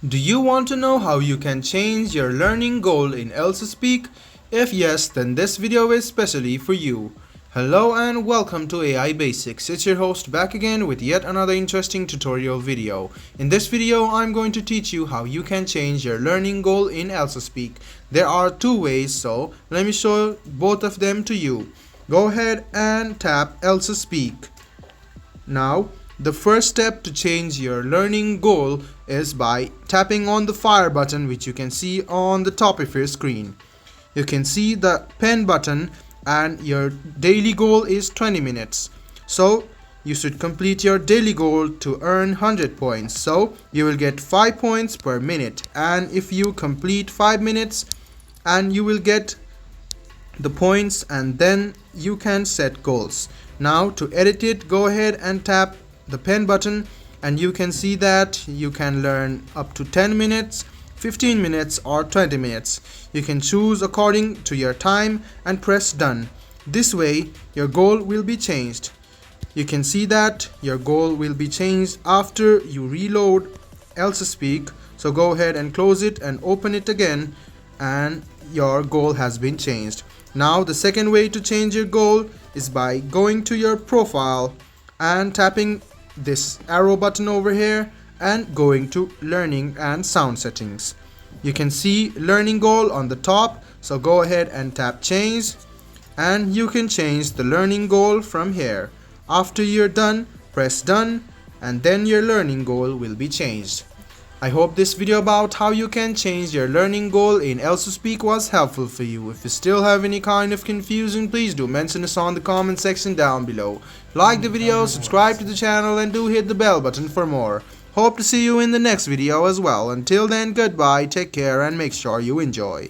Do you want to know how you can change your learning goal in Elsa Speak? If yes, then this video is specially for you. Hello and welcome to AI Basics. It's your host back again with yet another interesting tutorial video. In this video, I'm going to teach you how you can change your learning goal in Elsa Speak. There are two ways, so let me show both of them to you. Go ahead and tap Elsa Speak. Now, the first step to change your learning goal is by tapping on the fire button, which you can see on the top of your screen. You can see the pen button and your daily goal is 20 minutes. So you should complete your daily goal to earn 100 points. So you will get 5 points per minute, and if you complete 5 minutes and you will get the points, and then you can set goals. Now to edit it, go ahead and tap the pen button and you can see that you can learn up to 10 minutes, 15 minutes or 20 minutes. You can choose according to your time and press done. This way your goal will be changed. You can see that your goal will be changed after you reload Elsa Speak. So go ahead and close it and open it again, and your goal has been changed. Now the second way to change your goal is by going to your profile and tapping this arrow button over here and going to learning and sound settings. You can see learning goal on the top, so go ahead and tap change and you can change the learning goal from here. After you're done, press done and then your learning goal will be changed. I hope this video about how you can change your learning goal in Elsa Speak was helpful for you. If you still have any kind of confusion, please do mention us on the comment section down below. Like the video, subscribe to the channel and do hit the bell button for more. Hope to see you in the next video as well. Until then, goodbye, take care and make sure you enjoy.